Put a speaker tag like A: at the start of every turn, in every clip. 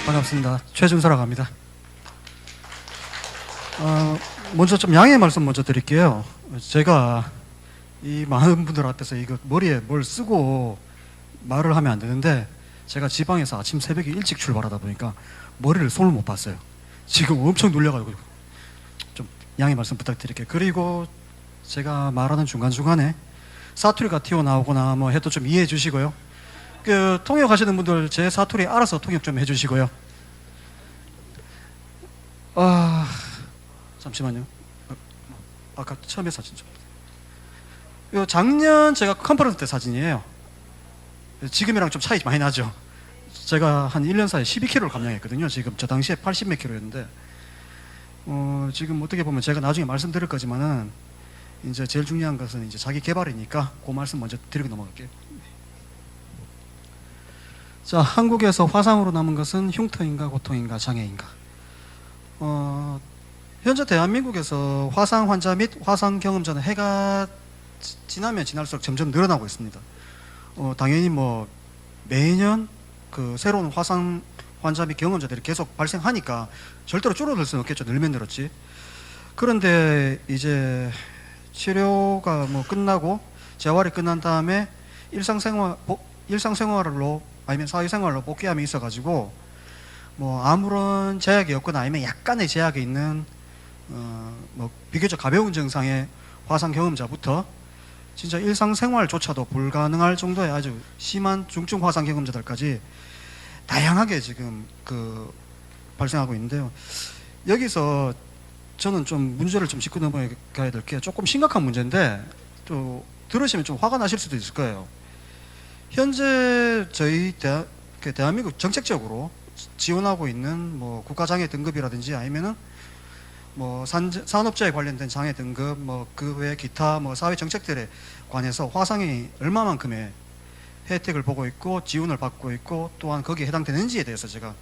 A: 반갑습니다. 최준서라고 합니다. 먼저 좀 양해 말씀 먼저 드릴게요. 제가 이 많은 분들 앞에서 이거 머리에 뭘 쓰고 말을 하면 안 되는데, 제가 지방에서 아침 새벽에 일찍 출발하다 보니까 머리를 손을 못 봤어요. 지금 엄청 눌려가지고 좀 양해 말씀 부탁드릴게요. 그리고 제가 말하는 중간중간에 사투리가 튀어나오거나 뭐 해도 좀 이해해 주시고요. 통역하시는 분들 제 사투리 알아서 통역 좀 해주시고요. 잠시만요. 아까 처음에 사진 좀. 요 작년 제가 컨퍼런스 때 사진이에요. 지금이랑 좀 차이 많이 나죠. 제가 한 1년 사이에 12kg를 감량했거든요. 지금 저 당시에 80몇 kg였는데, 지금 어떻게 보면 제가 나중에 말씀드릴 거지만은 이제 제일 중요한 것은 이제 자기 개발이니까 그 말씀 먼저 드리고 넘어갈게요. 자, 한국에서 화상으로 남은 것은 흉터인가 고통인가 장애인가? 현재 대한민국에서 화상 환자 및 화상 경험자는 해가 지나면 지날수록 점점 늘어나고 있습니다. 당연히 뭐 매년 그 새로운 화상 환자 및 경험자들이 계속 발생하니까 절대로 줄어들 수는 없겠죠. 늘면 늘었지. 그런데 이제 치료가 뭐 끝나고 재활이 끝난 다음에 일상생활로 아니면 사회생활로 복귀함이 있어가지고 뭐 아무런 제약이 없거나 아니면 약간의 제약이 있는 뭐 비교적 가벼운 증상의 화상 경험자부터 진짜 일상생활조차도 불가능할 정도의 아주 심한 중증 화상 경험자들까지 다양하게 지금 발생하고 있는데요. 여기서 저는 좀 문제를 좀 짚고 넘어가야 될 게 조금 심각한 문제인데, 또 들으시면 좀 화가 나실 수도 있을 거예요. 현재 저희 대한민국 정책적으로 지원하고 있는 뭐 국가장애 등급이라든지 아니면은 뭐 산업재해 관련된 장애 등급, 뭐 그 외 기타 뭐 사회 정책들에 관해서 화상이 얼마만큼의 혜택을 보고 있고 지원을 받고 있고 또한 거기에 해당되는지에 대해서 제가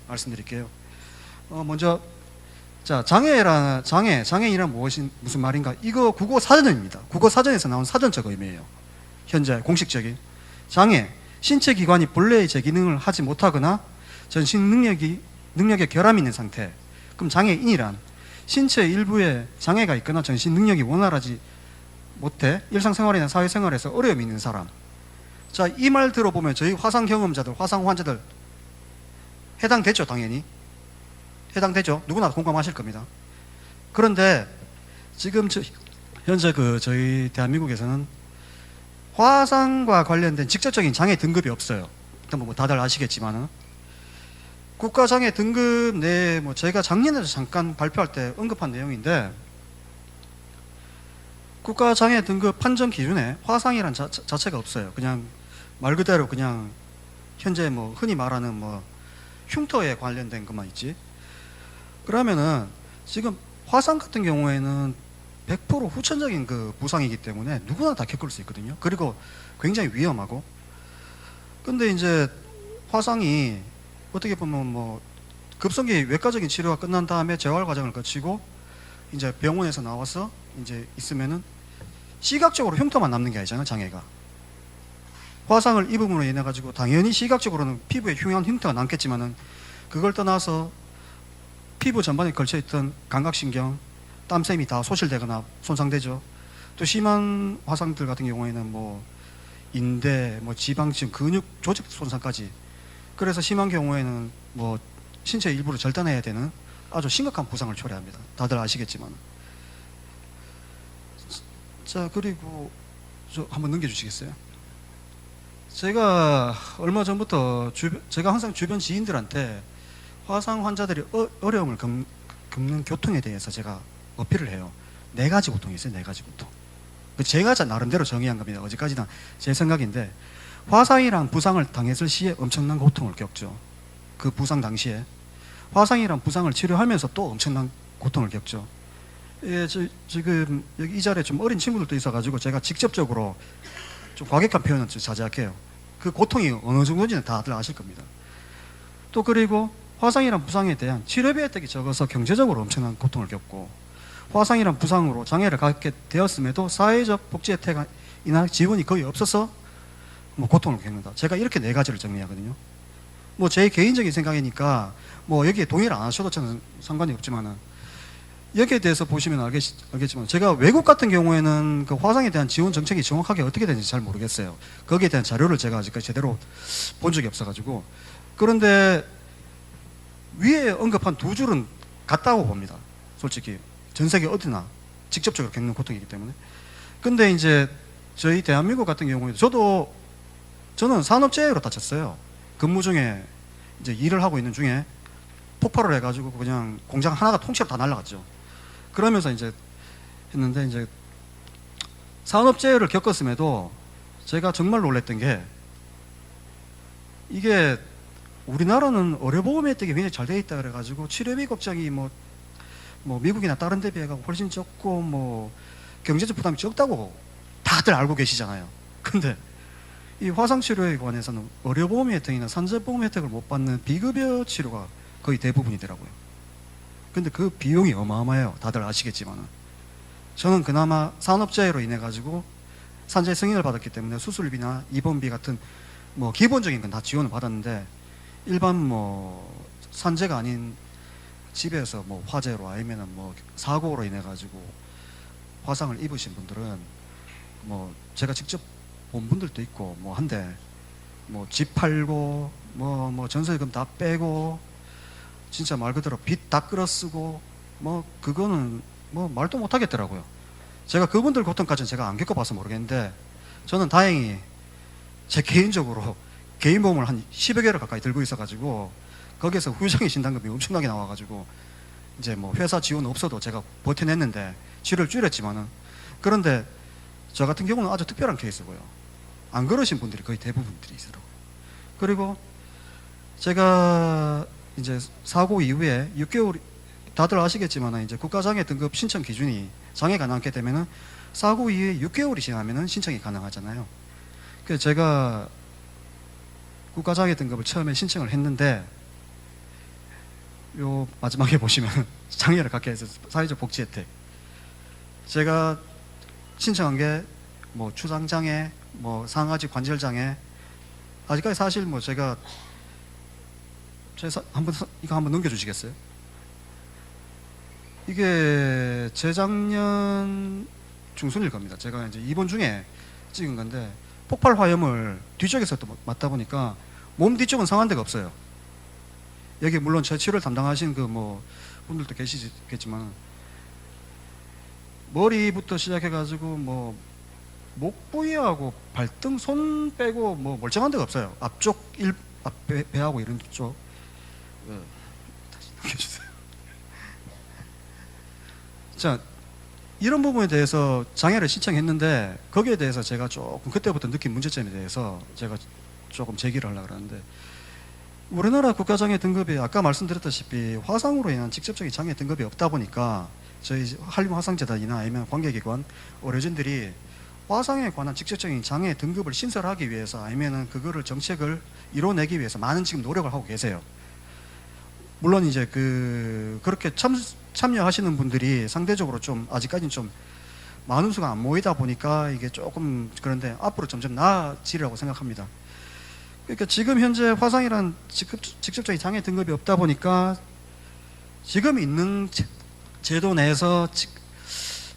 A: 말씀드릴게요. 먼저 자, 장애인이란 무슨 말인가? 이거 국어 사전입니다. 국어 사전에서 나온 사전적 의미예요. 현재 공식적인 장애, 신체 기관이 본래의 제 기능을 하지 못하거나 전신 능력에 결함이 있는 상태. 그럼 장애인이란 신체 일부에 장애가 있거나 전신 능력이 원활하지 못해 일상생활이나 사회생활에서 어려움이 있는 사람. 자, 이 말 들어보면 저희 화상 경험자들, 화상 환자들 해당되죠. 당연히 해당되죠. 누구나 공감하실 겁니다. 그런데 지금 현재 저희 대한민국에서는 화상과 관련된 직접적인 장애 등급이 없어요. 일단 뭐 다들 아시겠지만은 국가장애 등급 내에 뭐 제가 작년에도 잠깐 발표할 때 언급한 내용인데, 국가장애 등급 판정 기준에 화상이란 자체가 없어요. 그냥 말 그대로 그냥 현재 뭐 흔히 말하는 뭐 흉터에 관련된 것만 있지. 그러면은 지금 화상 같은 경우에는 100% 후천적인 부상이기 때문에 누구나 다 겪을 수 있거든요. 그리고 굉장히 위험하고. 근데 이제 화상이 어떻게 보면 뭐 급성기 외과적인 치료가 끝난 다음에 재활 과정을 거치고 이제 병원에서 나와서 이제 있으면은 시각적으로 흉터만 남는 게 아니잖아요. 장애가 화상을 입음으로 인해 가지고 당연히 시각적으로는 피부에 흉한 흉터가 남겠지만은 그걸 떠나서 피부 전반에 걸쳐 있던 감각신경, 땀샘이 다 소실되거나 손상되죠. 또 심한 화상들 같은 경우에는 뭐 인대, 뭐 지방층, 근육 조직 손상까지. 그래서 심한 경우에는 뭐 신체 일부를 절단해야 되는 아주 심각한 부상을 초래합니다. 다들 아시겠지만. 자, 그리고 저 한번 넘겨주시겠어요? 제가 얼마 전부터 제가 항상 주변 지인들한테 화상 환자들이 어려움을 겪는 교통에 대해서 제가 어필을 해요. 4가지 고통이 있어요. 4가지 고통. 제가 나름대로 정의한 겁니다. 어제까지는 제 생각인데, 화상이랑 부상을 당했을 시에 엄청난 고통을 겪죠. 그 부상 당시에 화상이랑 부상을 치료하면서 또 엄청난 고통을 겪죠. 예, 지금 여기 이 자리에 좀 어린 친구들도 있어가지고 제가 직접적으로 좀 과격한 표현은 좀 자제할게요. 그 고통이 어느 정도인지는 다들 아실 겁니다. 또 그리고 화상이랑 부상에 대한 치료비 혜택이 적어서 경제적으로 엄청난 고통을 겪고, 화상이랑 부상으로 장애를 갖게 되었음에도 사회적 복지 혜택이나 지원이 거의 없어서 뭐 고통을 겪는다. 제가 이렇게 4가지를 정리하거든요. 뭐 제 개인적인 생각이니까 뭐 여기에 동의를 안 하셔도 저는 상관이 없지만은 여기에 대해서 보시면 알겠지만 제가 외국 같은 경우에는 그 화상에 대한 지원 정책이 정확하게 어떻게 되는지 잘 모르겠어요. 거기에 대한 자료를 제가 아직까지 제대로 본 적이 없어가지고. 그런데 위에 언급한 두 줄은 같다고 봅니다. 솔직히 전 세계 어디나 직접적으로 겪는 고통이기 때문에. 근데 이제 저희 대한민국 같은 경우에 저는 산업재해로 다쳤어요. 근무 중에 이제 일을 하고 있는 중에 폭발을 해가지고 그냥 공장 하나가 통째로 다 날아갔죠. 그러면서 이제 했는데 이제 산업재해를 겪었음에도 제가 정말 놀랬던 게 이게 우리나라는 의료보험 혜택이 굉장히 잘 돼 있다 그래가지고 치료비 걱정이 뭐 미국이나 다른 데 비해 훨씬 적고 뭐 경제적 부담이 적다고 다들 알고 계시잖아요. 근데 이 화상치료에 관해서는 의료보험 혜택이나 산재보험 혜택을 못 받는 비급여 치료가 거의 대부분이더라고요. 근데 그 비용이 어마어마해요. 다들 아시겠지만은. 저는 그나마 산업재해로 인해 가지고 산재 승인을 받았기 때문에 수술비나 입원비 같은 뭐 기본적인 건 다 지원을 받았는데 일반 뭐 산재가 아닌 집에서 뭐 화재로 아니면은 뭐 사고로 인해 가지고 화상을 입으신 분들은 뭐 제가 직접 본 분들도 있고 뭐 한데 뭐 집 팔고 뭐 전세금 다 빼고 진짜 말 그대로 빚 다 끌어쓰고 뭐 그거는 뭐 말도 못 하겠더라고요. 제가 그분들 고통까지는 제가 안 겪어봐서 모르겠는데 저는 다행히 제 개인적으로 개인보험을 한 10여 개를 가까이 들고 있어가지고 거기에서 후유장애 진단금이 엄청나게 나와가지고 이제 뭐 회사 지원 없어도 제가 버텨냈는데 치료를 줄였지만은 그런데 저 같은 경우는 아주 특별한 케이스고요. 안 그러신 분들이 거의 대부분들이 있더라고요. 그리고 제가 이제 사고 이후에 6개월 다들 아시겠지만 이제 국가장애 등급 신청 기준이 장애가 남게 되면은 사고 이후에 6개월이 지나면은 신청이 가능하잖아요. 그래서 제가 국가장애 등급을 처음에 신청을 했는데 요 마지막에 보시면 장애를 갖게 해서 사회적 복지 혜택 제가 신청한 게 뭐 추상장애, 뭐 상하지 관절장애 아직까지 사실 뭐 제가 이거 한번 넘겨주시겠어요? 이게 재작년 중순일 겁니다. 제가 이제 입원 중에 찍은 건데 폭발 화염을 뒤쪽에서 또 맞다 보니까 몸 뒤쪽은 상한 데가 없어요. 여기 물론 제 치료를 담당하신 그 뭐 분들도 계시겠지만 머리부터 시작해가지고 뭐 목 부위하고 발등, 손 빼고 뭐 멀쩡한 데가 없어요. 앞쪽 배하고 이런 쪽. 다시 넘겨주세요. 자, 이런 부분에 대해서 장애를 신청했는데 거기에 대해서 제가 조금 그때부터 느낀 문제점에 대해서 제가 조금 제기를 하려고 하는데 우리나라 국가장애 등급이 아까 말씀드렸다시피 화상으로 인한 직접적인 장애 등급이 없다 보니까 저희 한림화상재단이나 아니면 관계기관, 의료진들이 화상에 관한 직접적인 장애 등급을 신설하기 위해서 아니면은 그거를 정책을 이뤄내기 위해서 많은 지금 노력을 하고 계세요. 물론 이제 그렇게 참여하시는 분들이 상대적으로 좀 아직까지는 좀 많은 수가 안 모이다 보니까 이게 조금 그런데 앞으로 점점 나아지리라고 생각합니다. 그러니까 지금 현재 화상이란 직접적인 장애 등급이 없다 보니까 지금 있는 제도 내에서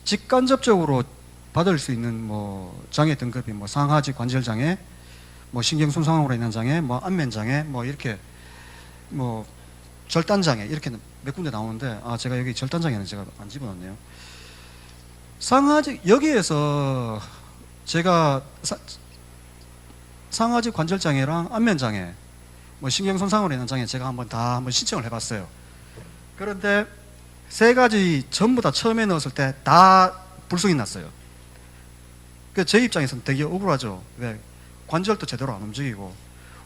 A: 직간접적으로 받을 수 있는 뭐 장애 등급이 뭐 상하지 관절 장애, 뭐 신경 손상으로 인한 장애, 뭐 안면 장애, 뭐 이렇게 뭐 절단 장애 이렇게 몇 군데 나오는데 제가 여기 절단 장애는 제가 안 집어넣네요. 상하지 여기에서 제가 상하지 관절 장애랑 안면 장애, 뭐 신경 손상으로 인한 장애 제가 한번 신청을 해봤어요. 그런데 세 가지 전부 다 처음에 넣었을 때 다 불성이 났어요. 제 입장에서는 되게 억울하죠. 왜? 관절도 제대로 안 움직이고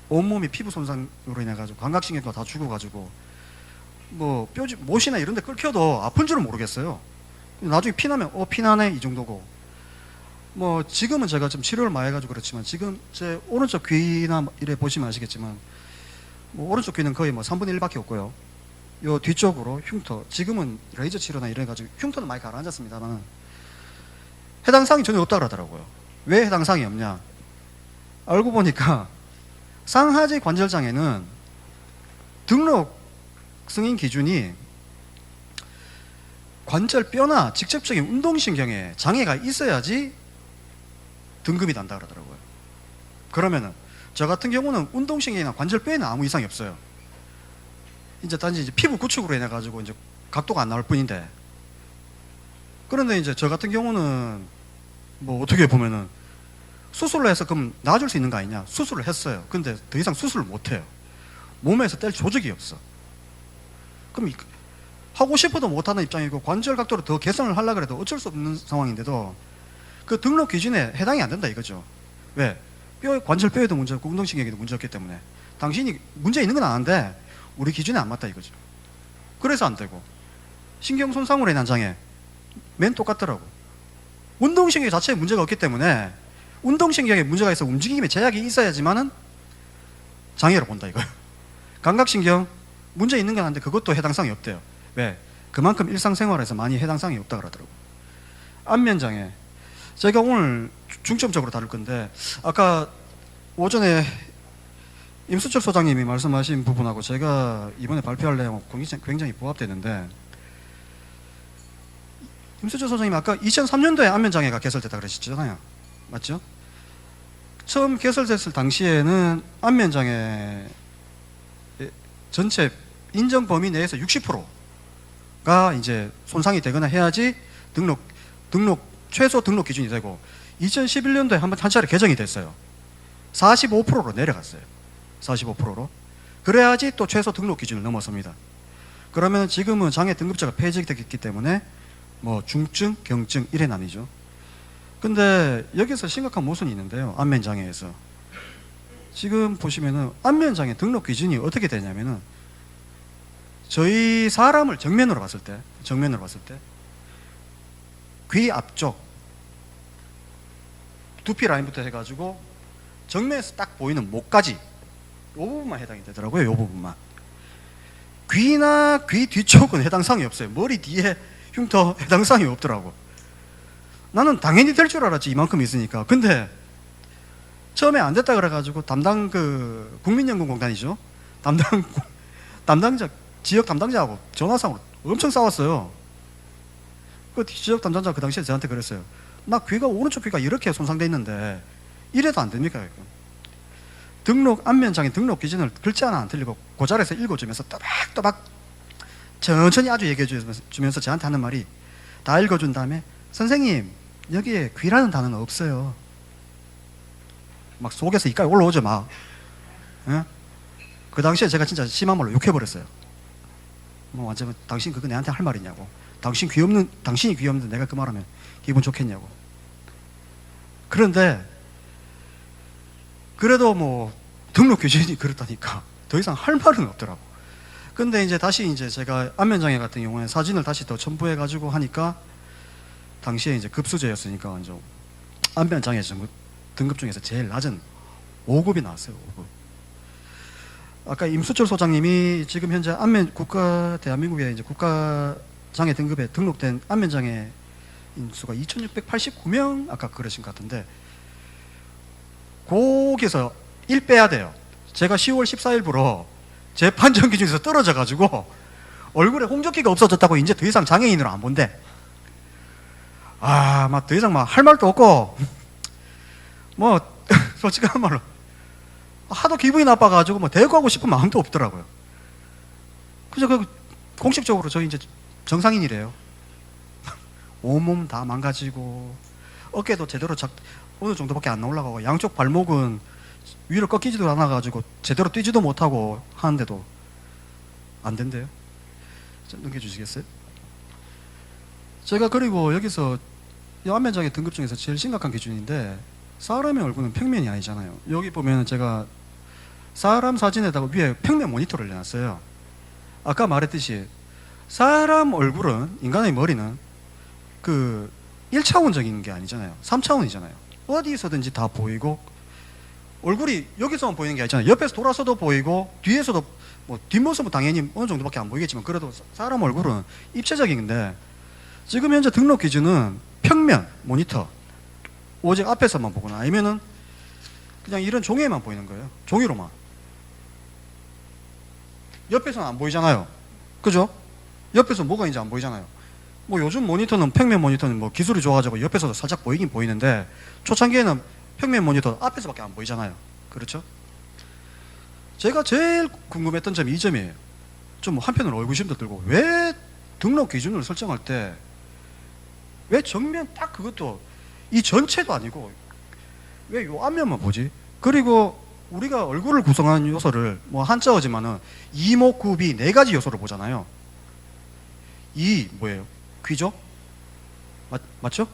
A: 온몸이 피부 손상으로 인해 가지고 감각신경도 다 죽어가지고 뭐 뼈지 못이나 이런 데 끓여도 아픈 줄은 모르겠어요. 나중에 피나면 피나네 이 정도고 뭐 지금은 제가 좀 치료를 많이 해가지고 그렇지만 지금 제 오른쪽 귀나 이래 보시면 아시겠지만 뭐 오른쪽 귀는 거의 뭐 3분의 1밖에 없고요. 요 뒤쪽으로 흉터 지금은 레이저 치료나 이래 가지고 흉터는 많이 가라앉았습니다만 해당 사항이 전혀 없다 그러더라고요. 왜 해당 사항이 없냐? 알고 보니까 상하지 관절 장애는 등록 승인 기준이 관절 뼈나 직접적인 운동신경에 장애가 있어야지 등급이 난다 그러더라고요. 그러면은 저 같은 경우는 운동신경이나 관절 뼈에는 아무 이상이 없어요. 이제 단지 이제 피부 구축으로 인해 가지고 이제 각도가 안 나올 뿐인데, 그런데 이제 저 같은 경우는 뭐 어떻게 보면은 수술을 해서 그럼 나아질 수 있는 거 아니냐? 수술을 했어요. 근데 더 이상 수술을 못 해요. 몸에서 뗄 조직이 없어. 그럼 하고 싶어도 못 하는 입장이고, 관절 각도를 더 개선을 하려고 해도 어쩔 수 없는 상황인데도 그 등록 기준에 해당이 안 된다 이거죠. 왜? 관절 뼈에도 문제였고 운동신경에도 문제였기 때문에 당신이 문제 있는 건 아는데 우리 기준에 안 맞다 이거죠. 그래서 안 되고, 신경 손상으로 인한 장애 맨 똑같더라고. 운동신경 자체에 문제가 없기 때문에 운동신경에 문제가 있어 움직임에 제약이 있어야지만은 장애로 본다 이거예요. 감각신경 문제 있는 건 아는데 그것도 해당성이 없대요. 왜? 그만큼 일상생활에서 많이 해당성이 없다 그러더라고. 안면장애, 제가 오늘 중점적으로 다룰 건데, 아까 오전에 임수철 소장님이 말씀하신 부분하고 제가 이번에 발표할 내용하고 굉장히 부합되는데, 임수철 소장님 아까 2003년도에 안면장애가 개설됐다 그러셨잖아요. 맞죠? 처음 개설됐을 당시에는 안면장애 전체 인정 범위 내에서 60%가 이제 손상이 되거나 해야지 최소 등록 기준이 되고, 2011년도에 한 차례 개정이 됐어요. 45%로 내려갔어요. 45%로. 그래야지 또 최소 등록 기준을 넘어섭니다. 그러면 지금은 장애 등급제가 폐지됐기 때문에 뭐 중증, 경증 이래 나뉘죠. 근데 여기서 심각한 모순이 있는데요. 안면장애에서. 지금 보시면은 안면장애 등록 기준이 어떻게 되냐면은, 저희 사람을 정면으로 봤을 때 귀 앞쪽 두피 라인부터 해가지고 정면에서 딱 보이는 목까지 이 부분만 해당이 되더라고요. 이 부분만. 귀나 귀 뒤쪽은 해당사항이 없어요. 머리 뒤에 흉터 해당사항이 없더라고. 나는 당연히 될 줄 알았지, 이만큼 있으니까. 근데 처음에 안 됐다 그래가지고 담당 국민연금공단이죠, 담당자 지역 담당자하고 전화상으로 엄청 싸웠어요. 그 지역 담당자 그 당시에 저한테 그랬어요. 나 귀가, 오른쪽 귀가 이렇게 손상돼 있는데 이래도 안 됩니까? 안면장애 등록 기준을 글자 하나 안 틀리고 그 자리에서 읽어주면서 또박또박 천천히 아주 얘기해 주면서 저한테 하는 말이, 다 읽어준 다음에 선생님 여기에 귀라는 단어는 없어요. 막 속에서 이까지 올라오죠 막. 예? 그 당시에 제가 진짜 심한 말로 욕해버렸어요. 뭐 완전 당신 그거 내한테 할 말이냐고. 당신이 귀 없는데 내가 그 말하면 기분 좋겠냐고. 그런데 그래도 뭐 등록 기준이 그렇다니까 더 이상 할 말은 없더라고. 근데 이제 다시 이제 제가 안면장애 같은 경우에 사진을 다시 더 첨부해 가지고 하니까, 당시에 이제 급수제였으니까 완전 안면장애 등급 중에서 제일 낮은 5급이 나왔어요. 5급. 아까 임수철 소장님이 지금 현재 대한민국에 이제 국가장애 등급에 등록된 안면장애 인수가 2,689명 아까 그러신 것 같은데, 거기서 1 빼야 돼요. 제가 10월 14일부로 제 판정 기준에서 떨어져 가지고 얼굴에 홍조기가 없어졌다고 이제 더 이상 장애인으로 안 본대. 막 더 이상 막 할 말도 없고 뭐 솔직한 말로 하도 기분이 나빠가지고 뭐 대꾸하고 싶은 마음도 없더라고요. 그래서 공식적으로 저희 이제 정상인이래요. 온몸 다 망가지고 어깨도 제대로 어느 정도밖에 안 올라가고, 양쪽 발목은 위로 꺾이지도 않아가지고 제대로 뛰지도 못하고 하는데도 안 된대요. 넘겨주시겠어요? 제가 그리고 여기서 안면장애 등급 중에서 제일 심각한 기준인데, 사람의 얼굴은 평면이 아니잖아요. 여기 보면 제가 사람 사진에다가 위에 평면 모니터를 내놨어요. 아까 말했듯이 사람 얼굴은, 인간의 머리는 그 1차원적인 게 아니잖아요. 3차원이잖아요. 어디서든지 다 보이고, 얼굴이 여기서만 보이는 게 아니잖아요. 옆에서 돌아서도 보이고, 뒤에서도 뭐 뒷모습은 당연히 어느 정도밖에 안 보이겠지만 그래도 사람 얼굴은 입체적인데, 지금 현재 등록 기준은 평면 모니터, 오직 앞에서만 보거나 아니면은 그냥 이런 종이에만 보이는 거예요. 종이로만. 옆에서는 안 보이잖아요. 그죠? 옆에서 뭐가 있는지 안 보이잖아요. 뭐 요즘 모니터는 평면 모니터는 뭐 기술이 좋아가지고 옆에서도 살짝 보이긴 보이는데 초창기에는 평면 모니터 앞에서밖에 안 보이잖아요. 그렇죠? 제가 제일 궁금했던 점이 이 점이에요. 좀 한편으로 의구심도 들고 왜 등록 기준을 설정할 때 왜 정면 딱 그것도 이 전체도 아니고 왜 요 앞면만 보지? 그리고 우리가 얼굴을 구성하는 요소를 뭐 한자어지만은 이목구비 네 가지 요소를 보잖아요. 이 뭐예요? 귀죠? 맞죠?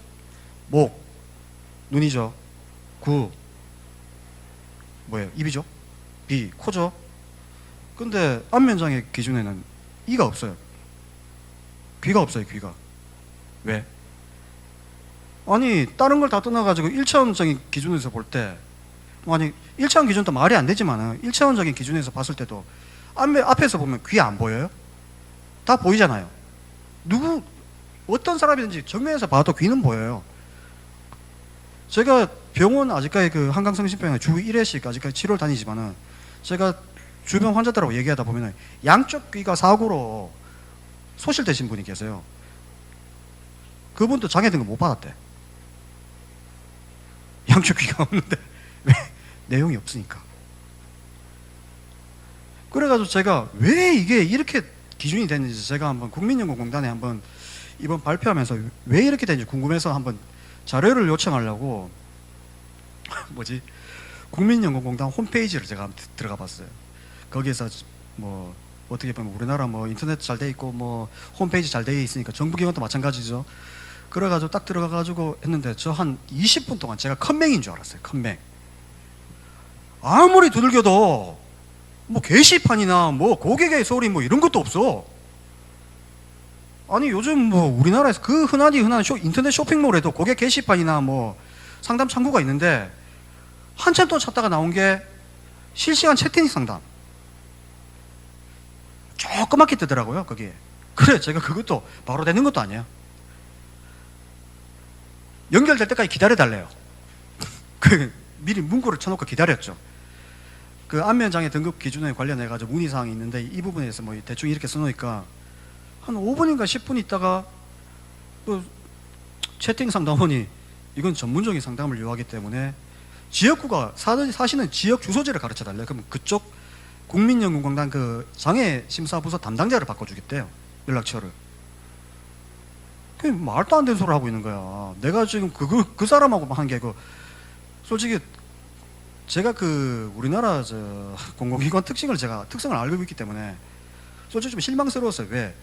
A: 목, 눈이죠. 구 뭐예요? 입이죠. 비, 코죠. 근데 안면장의 기준에는 이가 없어요. 귀가 없어요. 귀가. 왜? 아니 다른 걸 다 떠나가지고 1차원적인 기준에서 볼 때 아니 1차원 기준도 말이 안 되지만은 1차원적인 기준에서 봤을 때도 앞에서 보면 귀 안 보여요? 다 보이잖아요. 누구 어떤 사람이든지 정면에서 봐도 귀는 보여요. 제가 병원 아직까지 그 한강성심병원에 주 1회씩 아직까지 치료를 다니지만은 제가 주변 환자들하고 얘기하다 보면은 양쪽 귀가 사고로 소실되신 분이 계세요. 그분도 장애 등급 못 받았대. 양쪽 귀가 없는데 왜? 내용이 없으니까. 그래가지고 제가 왜 이게 이렇게 기준이 됐는지 제가 한번 국민연금공단에 한번 이번 발표하면서 왜 이렇게 되는지 궁금해서 한번 자료를 요청하려고 뭐지? 국민연금공단 홈페이지를 제가 한번 들어가 봤어요. 거기에서 뭐 어떻게 보면 우리나라 뭐 인터넷 잘 돼 있고 뭐 홈페이지 잘 돼 있으니까 정부 기관도 마찬가지죠. 그래가지고 딱 들어가가지고 했는데 저 한 20분 동안 제가 컴맹인 줄 알았어요. 컴맹. 아무리 두들겨도 뭐 게시판이나 뭐 고객의 소리 뭐 이런 것도 없어. 아니 요즘 뭐 우리나라에서 그 흔한 인터넷 쇼핑몰에도 고객 게시판이나 뭐 상담 창구가 있는데 한참 동안 찾다가 나온 게 실시간 채팅 상담. 조그맣게 뜨더라고요 거기에. 그래 제가 그것도 바로 되는 것도 아니야. 연결될 때까지 기다려달래요. 그 미리 문구를 쳐놓고 기다렸죠. 그 안면장애 등급 기준에 관련해가지고 문의사항이 있는데 이 부분에서 뭐 대충 이렇게 써놓으니까 한 5분인가 10분 있다가 그 채팅 상담원이 이건 전문적인 상담을 요하기 때문에 지역구가 사시는 지역 주소지를 가르쳐 달래요. 그러면 그쪽 국민연금공단 그 장애심사부서 담당자를 바꿔주겠대요. 연락처를. 그 말도 안 되는 소리를 하고 있는 거야. 내가 지금 그 사람하고 한 게 솔직히 제가 그 우리나라 저 공공기관 특성을 알고 있기 때문에 솔직히 좀 실망스러웠어요. 왜?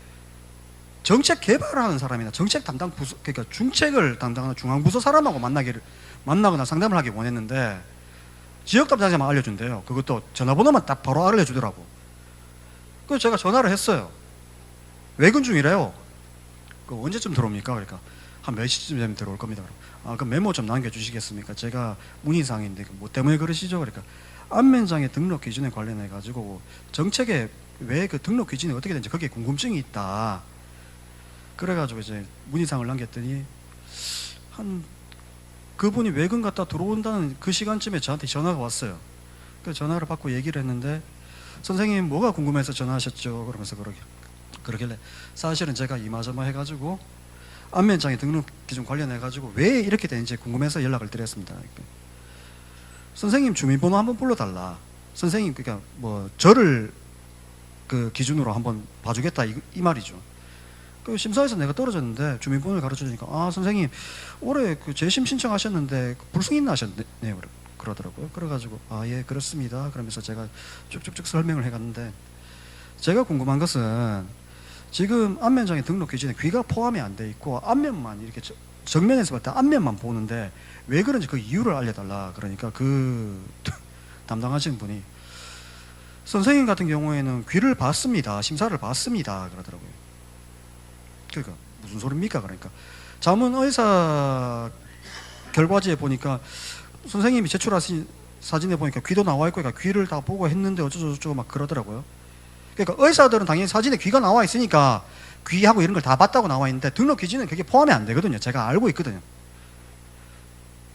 A: 정책 개발을 하는 사람이나 정책 담당 부서, 그러니까 중책을 담당하는 중앙부서 사람하고 만나거나 상담을 하기 원했는데 지역 담당자만 알려준대요. 그것도 전화번호만 딱 바로 알려주더라고. 그래서 제가 전화를 했어요. 외근 중이래요. 그 언제쯤 들어옵니까? 그러니까 한 몇 시쯤 되면 들어올 겁니다. 그럼 메모 좀 남겨주시겠습니까? 제가 문의사항인데 뭐 때문에 그러시죠? 그러니까 안면장애 등록 기준에 관련해 가지고 정책에 왜 그 등록 기준이 어떻게 되는지 거기에 궁금증이 있다. 그래가지고 이제 문의사항을 남겼더니 한 그분이 외근 갔다 들어온다는 그 시간쯤에 저한테 전화가 왔어요. 그 전화를 받고 얘기를 했는데 선생님 뭐가 궁금해서 전화하셨죠? 그러면서 그러길래 사실은 제가 이마저마 해가지고 안면장애 등록 기준 관련해가지고 왜 이렇게 되는지 궁금해서 연락을 드렸습니다. 선생님 주민번호 한번 불러달라. 선생님 그러니까 뭐 저를 그 기준으로 한번 봐주겠다 이 말이죠. 그 심사에서 내가 떨어졌는데 주민번호를 가르쳐주니까 선생님 올해 그 재심 신청하셨는데 불승인 나셨네요 그러더라고요. 그래가지고 예 그렇습니다. 그러면서 제가 쭉쭉쭉 설명을 해갔는데 제가 궁금한 것은 지금 안면장애 등록 기준에 귀가 포함이 안 돼 있고 앞면만 이렇게 정면에서 볼 때 앞면만 보는데 왜 그런지 그 이유를 알려달라. 그러니까 그 담당하시는 분이 선생님 같은 경우에는 귀를 봤습니다. 심사를 봤습니다. 그러더라고요. 그러니까 무슨 소리입니까? 그러니까 자문 의사 결과지에 보니까 선생님이 제출하신 사진에 보니까 귀도 나와 있고 그러니까 귀를 다 보고 했는데 어쩌고저쩌고 막 그러더라고요. 그러니까 의사들은 당연히 사진에 귀가 나와 있으니까 귀하고 이런 걸 다 봤다고 나와 있는데 등록 기준은 그게 포함이 안 되거든요. 제가 알고 있거든요.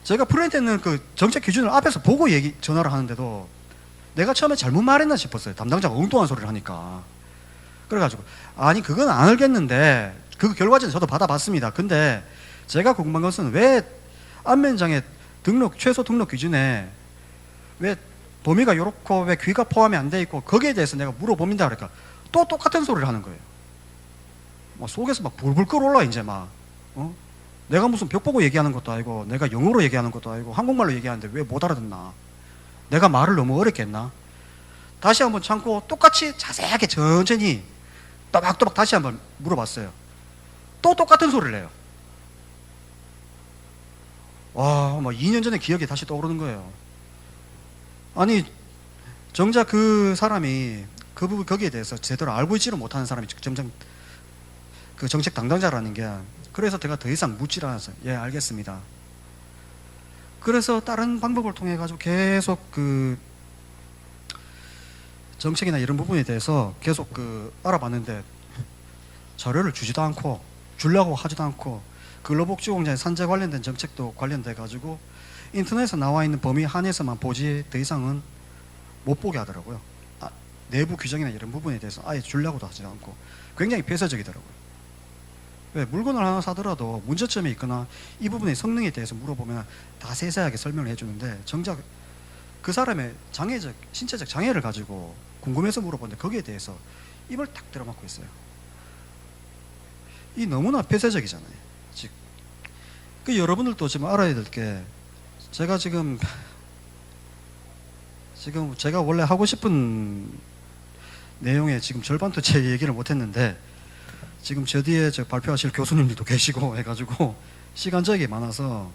A: 제가 프린트는 그 정책 기준을 앞에서 보고 전화를 하는데도 내가 처음에 잘못 말했나 싶었어요. 담당자가 엉뚱한 소리를 하니까. 그래가지고 아니 그건 안 알겠는데 그 결과지는 저도 받아봤습니다. 근데 제가 궁금한 것은 왜 안면장애 등록 최소 등록 기준에 왜 범위가 요렇고 왜 귀가 포함이 안 돼 있고 거기에 대해서 내가 물어봅니다. 그러니까 또 똑같은 소리를 하는 거예요. 막 속에서 막 불불 끓어올라 이제 막 내가 무슨 벽 보고 얘기하는 것도 아니고 내가 영어로 얘기하는 것도 아니고 한국말로 얘기하는데 왜 못 알아듣나? 내가 말을 너무 어렵게 했나? 다시 한번 참고 똑같이 자세하게 천천히 또박또박 다시 한번 물어봤어요. 또 똑같은 소리를 해요. 와, 막 2년 전에 기억이 다시 떠오르는 거예요. 아니, 정작 그 사람이 그 부분 거기에 대해서 제대로 알고 있지를 못하는 사람이 점점 그 정책 담당자라는 게, 그래서 제가 더 이상 묻질 않았어요. 예, 알겠습니다. 그래서 다른 방법을 통해 가지고 계속 그 정책이나 이런 부분에 대해서 계속 그 알아봤는데 자료를 주지도 않고 주려고 하지도 않고 근로복지공단의 산재 관련된 정책도 관련돼 가지고 인터넷에 나와 있는 범위 한에서만 보지 더 이상은 못 보게 하더라고요. 내부 규정이나 이런 부분에 대해서 아예 주려고도 하지 않고 굉장히 폐쇄적이더라고요. 왜 물건을 하나 사더라도 문제점이 있거나 이 부분의 성능에 대해서 물어보면 다 세세하게 설명을 해주는데 정작 그 사람의 장애적 신체적 장애를 가지고 궁금해서 물어보는데 거기에 대해서 입을 탁 들어막고 있어요. 이 너무나 폐쇄적이잖아요. 즉, 그 여러분들도 지금 알아야 될 게 제가 지금 제가 원래 하고 싶은 내용의 지금 절반도 제 얘기를 못했는데 지금 저 뒤에 저 발표하실 교수님들도 계시고 해가지고 시간적이 많아서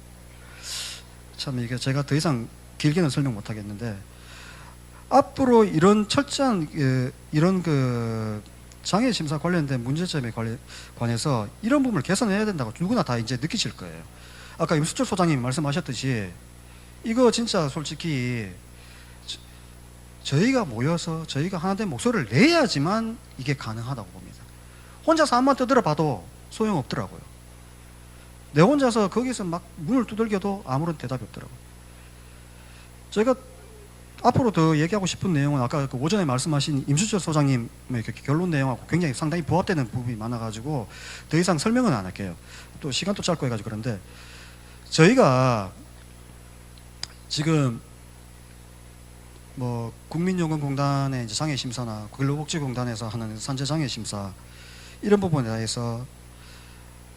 A: 참 이게 제가 더 이상 길게는 설명 못하겠는데 앞으로 이런 철저한 이런 그 장애 심사 관련된 문제점에 관해서 이런 부분을 개선해야 된다고 누구나 다 이제 느끼실 거예요. 아까 임수철 소장님이 말씀하셨듯이 이거 진짜 솔직히 저희가 모여서 저희가 하나 된 목소리를 내야지만 이게 가능하다고 봅니다. 혼자서 한번 떠들어 봐도 소용없더라고요. 내 혼자서 거기서 막 문을 두들겨도 아무런 대답이 없더라고요. 제가 앞으로 더 얘기하고 싶은 내용은 아까 그 오전에 말씀하신 임수철 소장님의 결론 내용하고 굉장히 상당히 부합되는 부분이 많아가지고 더 이상 설명은 안 할게요. 또 시간도 짧고 해가지고. 그런데 저희가 지금 뭐 국민연금공단의 이제 장애심사나 근로복지공단에서 하는 산재장애심사 이런 부분에 대해서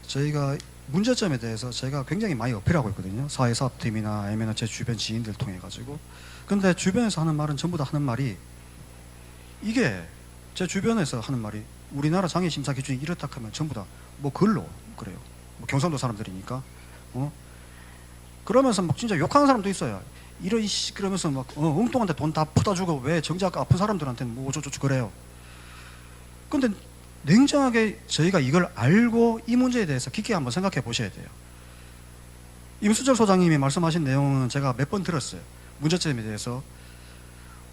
A: 저희가 문제점에 대해서 제가 굉장히 많이 어필하고 있거든요. 사회사업팀이나 아니면 제 주변 지인들 통해 가지고. 근데 주변에서 하는 말은 전부 다 하는 말이 이게 제 주변에서 하는 말이 우리나라 장애심사 기준이 이렇다 하면 전부 다 뭐 글로 그래요. 뭐 경상도 사람들이니까 그러면서 막 진짜 욕하는 사람도 있어요. 이런 그러면서 막 엉뚱한데 돈 다 퍼다 주고 왜 정작 아픈 사람들한테는 뭐 어쩌고저쩌고 그래요. 근데 냉정하게 저희가 이걸 알고 이 문제에 대해서 깊게 한번 생각해 보셔야 돼요. 임수철 소장님이 말씀하신 내용은 제가 몇 번 들었어요. 문제점에 대해서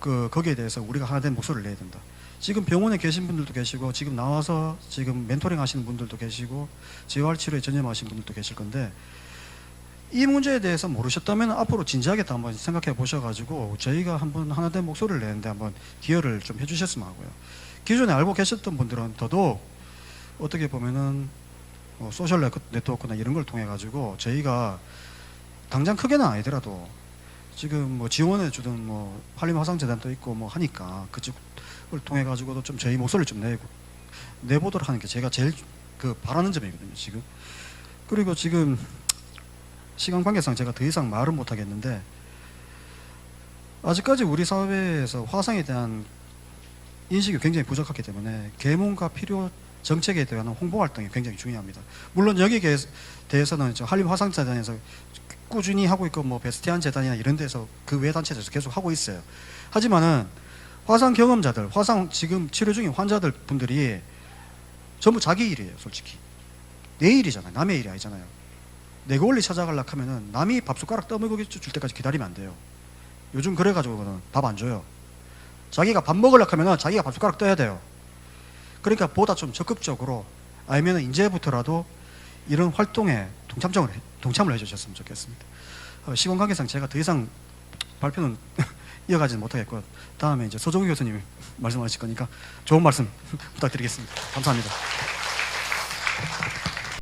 A: 거기에 대해서 우리가 하나 된 목소리를 내야 된다. 지금 병원에 계신 분들도 계시고 지금 나와서 지금 멘토링 하시는 분들도 계시고 재활치료에 전념하시는 분들도 계실 건데 이 문제에 대해서 모르셨다면 앞으로 진지하게 또 한번 생각해 보셔가지고 저희가 한번 하나 된 목소리를 내는데 한번 기여를 좀 해주셨으면 하고요. 기존에 알고 계셨던 분들은 더더욱 어떻게 보면은 소셜 네트워크나 이런 걸 통해 가지고 저희가 당장 크게는 아니더라도 지금 뭐 지원해 주던 뭐 한림화상재단도 있고 뭐 하니까 그쪽을 통해 가지고도 좀 저희 목소리를 좀 내보도록 하는 게 제가 제일 바라는 점이거든요 지금. 그리고 지금 시간 관계상 제가 더 이상 말은 못 하겠는데 아직까지 우리 사회에서 화상에 대한 인식이 굉장히 부족하기 때문에 계몽과 필요 정책에 대한 홍보 활동이 굉장히 중요합니다. 물론 여기에 대해서는 한림화상재단에서 꾸준히 하고 있고 뭐 베스티안 재단이나 이런 데서 그 외 단체에서 계속 하고 있어요. 하지만은 화상 경험자들, 화상 지금 치료 중인 환자들 분들이 전부 자기 일이에요, 솔직히. 내 일이잖아요. 남의 일이 아니잖아요. 내가 원리 찾아가려고 하면은 남이 밥숟가락 떠먹여 줄 때까지 기다리면 안 돼요. 요즘 그래가지고는 밥 안 줘요. 자기가 밥 먹으려고 하면은 자기가 밥숟가락 떠야 돼요. 그러니까 보다 좀 적극적으로 아니면 이제부터라도 이런 활동에 동참을 해주셨으면 좋겠습니다. 시간 관계상 제가 더 이상 발표는 이어가지는 못하겠고 다음에 이제 소정우 교수님이 말씀하실 거니까 좋은 말씀 부탁드리겠습니다. 감사합니다.